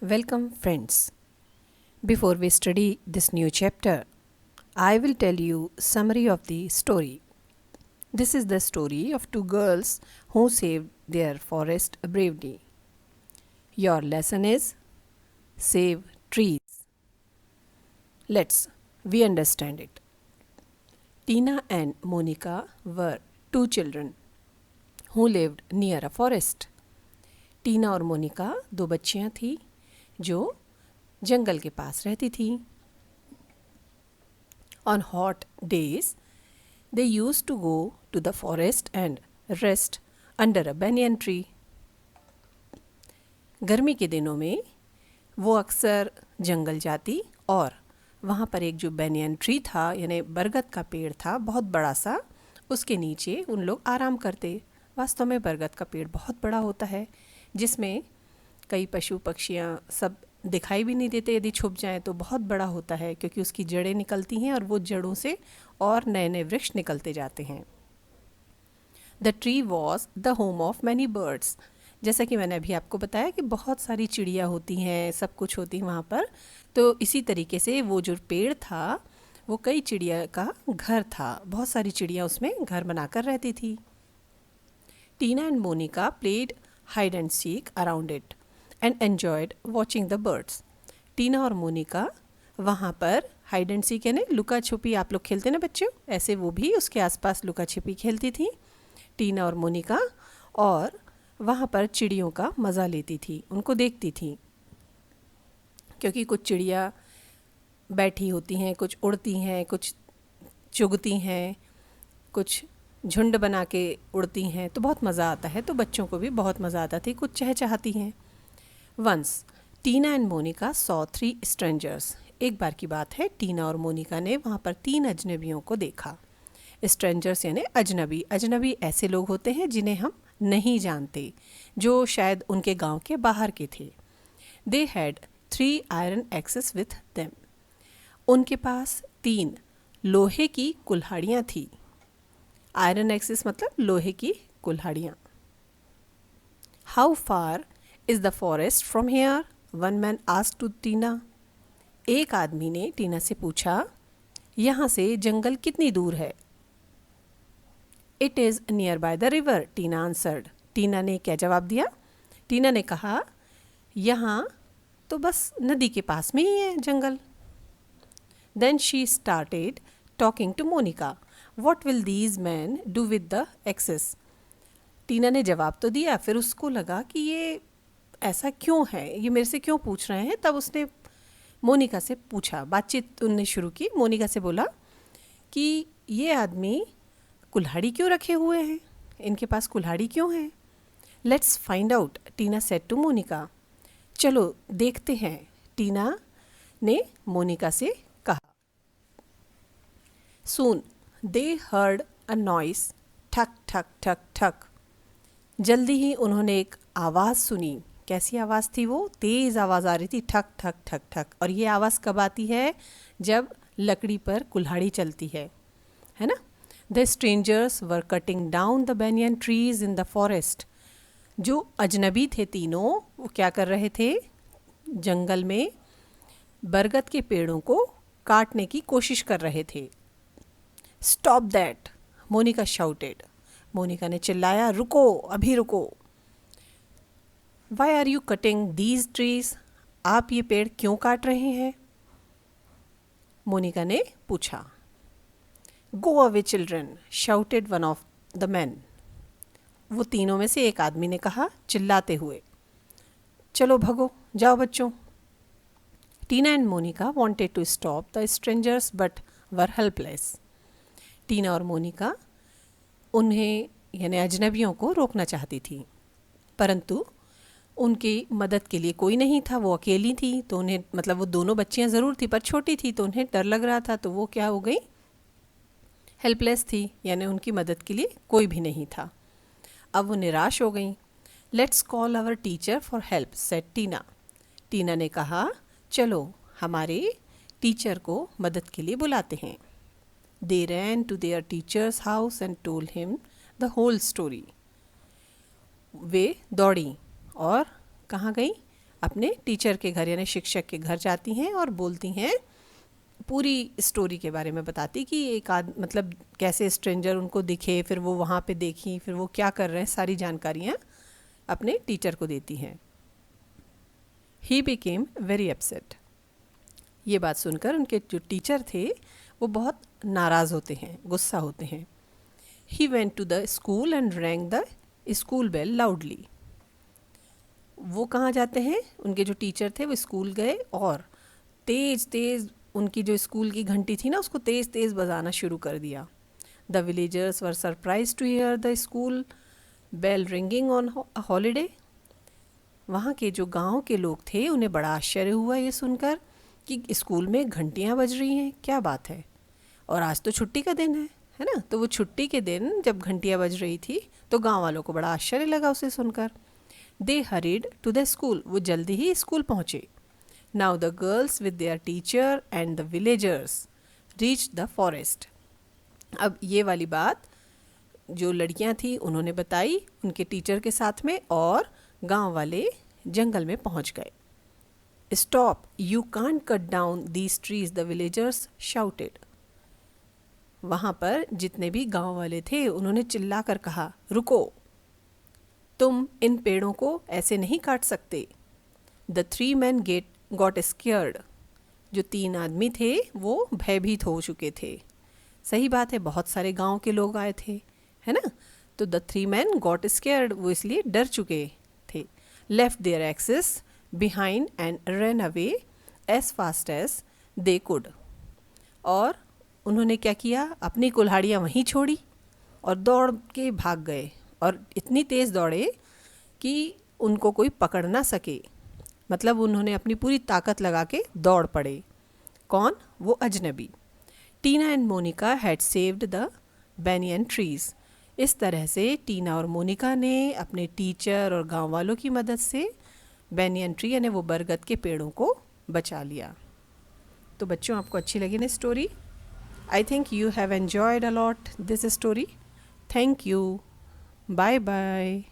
Welcome, friends. Before we study this new chapter, I will tell you summary of the story. This is the story of two girls who saved their forest bravely. Your lesson is save trees. Let's we understand it. Tina and Monica were two children who lived near a forest. टीना और मोनिका दो बच्चियां थी जो जंगल के पास रहती थी. On hot days, they used to go to the forest and rest under a banyan tree. गर्मी के दिनों में वो अक्सर जंगल जाती और वहाँ पर एक जो बैनियन ट्री था यानी बरगद का पेड़ था बहुत बड़ा सा, उसके नीचे उन लोग आराम करते. वास्तव में बरगद का पेड़ बहुत बड़ा होता है जिसमें कई पशु पक्षियाँ सब दिखाई भी नहीं देते. यदि छुप जाएं तो बहुत बड़ा होता है क्योंकि उसकी जड़ें निकलती हैं और वो जड़ों से और नए नए वृक्ष निकलते जाते हैं. The tree was the home of many birds. जैसा कि मैंने अभी आपको बताया कि बहुत सारी चिड़िया होती हैं, सब कुछ होती है वहाँ पर. तो इसी तरीके से वो जो पेड़ था वो कई चिड़िया का घर था. बहुत सारी चिड़िया उसमें घर बनाकर रहती थी. Tina and Monica played hide and seek around it and enjoyed watching the birds. Tina और मोनिका वहाँ पर हाइड एंड सीक यानी लुका छुपी आप लोग खेलते ना बच्चों, ऐसे वो भी उसके आसपास लुका छिपी खेलती थी टीना और मोनिका, और वहाँ पर चिड़ियों का मज़ा लेती थी, उनको देखती थी. क्योंकि कुछ चिड़िया बैठी होती हैं, कुछ उड़ती हैं, कुछ चुगती हैं, कुछ झुंड बना के उड़ती हैं, तो बहुत मज़ा आता है. तो बच्चों को भी बहुत मज़ा आता थी, कुछ चहचहाती हैं. Once Tina and Monica saw 3 strangers. एक बार की बात है, टीना और मोनिका ने वहाँ पर 3 अजनबियों को देखा. स्ट्रेंजर्स यानी अजनबी. अजनबी ऐसे लोग होते हैं जिन्हें हम नहीं जानते, जो शायद उनके गांव के बाहर के थे. They had 3 iron axes with them. उनके पास 3 लोहे की कुल्हाड़ियाँ थी. आयरन एक्सेस मतलब लोहे की कुल्हाड़ियाँ. How far is the forest from here, one man asked to Tina. एक आदमी ने टीना से पूछा, यहाँ से जंगल कितनी दूर है. It is near by the river, Tina answered. Tina ने क्या जवाब दिया. टीना ने कहा, यहाँ तो बस नदी के पास में ही है जंगल. Then she started talking to Monica. What will these man do with the axes. Tina ने जवाब तो दिया, फिर उसको लगा कि ये ऐसा क्यों है, ये मेरे से क्यों पूछ रहे हैं. तब उसने मोनिका से पूछा, बातचीत उनने शुरू की. मोनिका से बोला कि ये आदमी कुल्हाड़ी क्यों रखे हुए हैं, इनके पास कुल्हाड़ी क्यों है. Let's find out, Tina said to Monica. चलो देखते हैं, टीना ने मोनिका से कहा. सून दे हर्ड अ नॉइस, ठक ठक ठक ठक. जल्दी ही उन्होंने एक आवाज़ सुनी. कैसी आवाज़ थी वो. तेज़ आवाज़ आ रही थी, ठक ठक ठक ठक. और ये आवाज़ कब आती है, जब लकड़ी पर कुल्हाड़ी चलती है ना. The strangers were cutting down the banyan trees in the forest. जो अजनबी थे तीनों, वो क्या कर रहे थे, जंगल में बरगद के पेड़ों को काटने की कोशिश कर रहे थे. Stop that, Monica shouted. Monica ने चिल्लाया, रुको, अभी रुको. Why are you cutting these trees. आप ये पेड़ क्यों काट रहे हैं, मोनिका ने पूछा. Go away children, shouted one of the man. वो तीनों में से एक आदमी ने कहा चिल्लाते हुए. चलो भगो, जाओ बच्चों. Tina and Monica wanted to stop the strangers but were helpless. Tina और मोनिका उन्हें यानी अजनबियों को रोकना चाहती थी, परंतु उनकी मदद के लिए कोई नहीं था. वो अकेली थी, तो उन्हें मतलब वो दोनों बच्चियां ज़रूर थी पर छोटी थी, तो उन्हें डर लग रहा था. तो वो क्या हो गई, हेल्पलेस थी, यानी उनकी मदद के लिए कोई भी नहीं था. अब वो निराश हो गई. Let's call our teacher for help, said Tina. Tina ने कहा, चलो हमारे टीचर को मदद के लिए बुलाते हैं. They ran to their teacher's house and told him the whole story. वे दौड़ी और कहाँ गई, अपने टीचर के घर यानी शिक्षक के घर जाती हैं और बोलती हैं, पूरी स्टोरी के बारे में बताती कि एक मतलब कैसे स्ट्रेंजर उनको दिखे, फिर वो वहाँ पे देखी, फिर वो क्या कर रहे हैं, सारी जानकारियाँ अपने टीचर को देती हैं। He became very upset. ये बात सुनकर उनके जो टीचर थे वो बहुत नाराज़ होते हैं, गुस्सा होते हैं। He went to the school and rang the school bell loudly. वो कहाँ जाते हैं, उनके जो टीचर थे वो स्कूल गए और तेज़ तेज़ उनकी जो स्कूल की घंटी थी ना उसको तेज़ तेज़ बजाना शुरू कर दिया। The villagers were surprised to hear the school bell ringing on holiday. वहाँ के जो गांव के लोग थे उन्हें बड़ा आश्चर्य हुआ ये सुनकर कि स्कूल में घंटियाँ बज रही हैं, क्या बात है, और आज तो छुट्टी का दिन है ना। तो वो छुट्टी के दिन जब घंटियाँ बज रही थी तो गांव वालों को बड़ा आश्चर्य लगा उसे सुनकर। दे हरीड टू द स्कूल, वो जल्दी ही स्कूल पहुँचे। Now the girls with their teacher and the villagers reach the forest. अब ये वाली बात जो लड़कियां थी उन्होंने बताई उनके टीचर के साथ में, और गांव वाले जंगल में पहुंच गए। Stop, you can't cut down these trees, the villagers shouted. वहाँ पर जितने भी गांव वाले थे उन्होंने चिल्ला कर कहा, रुको, तुम इन पेड़ों को ऐसे नहीं काट सकते। The 3 men got scared. जो 3 आदमी थे वो भयभीत हो चुके थे। सही बात है, बहुत सारे गांव के लोग आए थे, है ना। तो द 3 men गॉट स्केयर्ड, वो इसलिए डर चुके थे। Left their axes behind and run away as fast as they could. और उन्होंने क्या किया, अपनी कुल्हाड़ियाँ वहीं छोड़ी और दौड़ के भाग गए, और इतनी तेज़ दौड़े कि उनको कोई पकड़ ना सके। मतलब उन्होंने अपनी पूरी ताकत लगा के दौड़ पड़े। कौन, वो अजनबी। Tina and Monica had saved the banyan trees. इस तरह से टीना और मोनिका ने अपने टीचर और गांव वालों की मदद से बैनियन ट्री यानी वो बरगद के पेड़ों को बचा लिया। तो बच्चों, आपको अच्छी लगी ना story? I think you have enjoyed a lot this story. Thank you. Bye bye.